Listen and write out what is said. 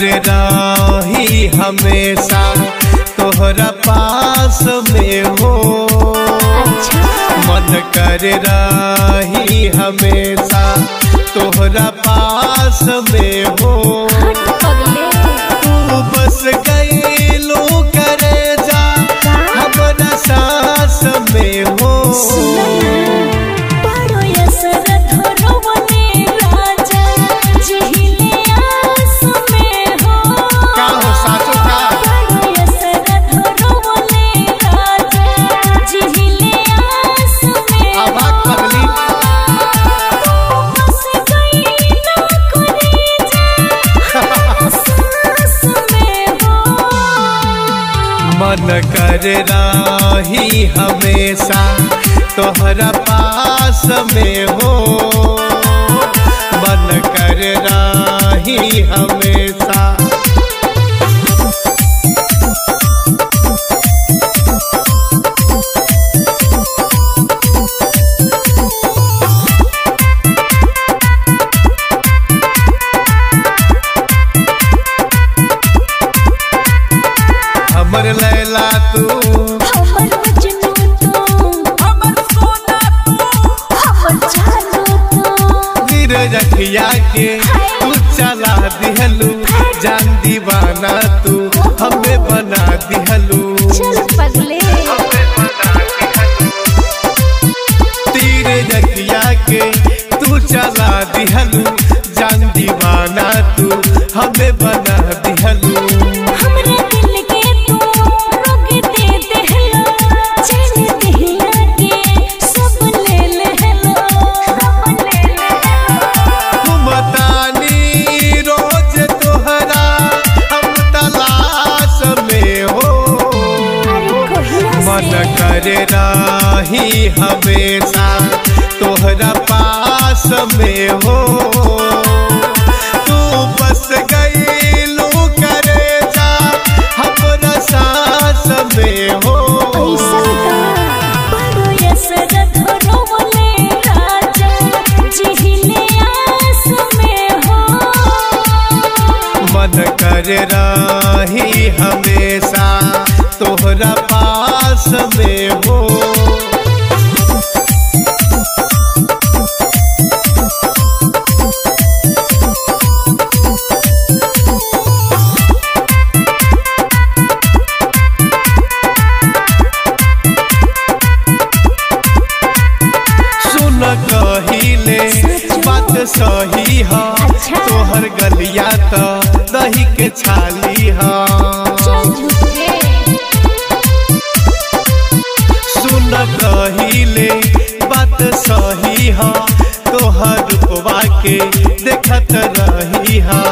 कर रही हमेशा तोहरा पास में हो। मन कर रही हमेशा तोहरा पास में हो। तू बस गईलू करे जा हमरा सास में हो। मन कर रही हमेशा तोहरा पास में हो। मन कर रही हमेशा। हमर लैला तू, हमर मजनू तू, हमर सोना तू, हमर जानू तू। नीरज अखिया के तू चला दिहलू, जान दीवाना तू हमें बना दिहलू। चल पगले नीरज अखिया के तू चला दिहलू, जान दीवाना तू हमें बना दिहलू। मन कर रही हमेशा तोहरा पास में हो। तू बस गईलू करे जा हमरा सास में हो। मन कर रही हमेशा तोहरा पास में हो। सुन कहिले बात सही है, तोहर गलिया तो दही के छाली है। सुन कहिले बात सही है, तोहर रूपवा के देखत रही है।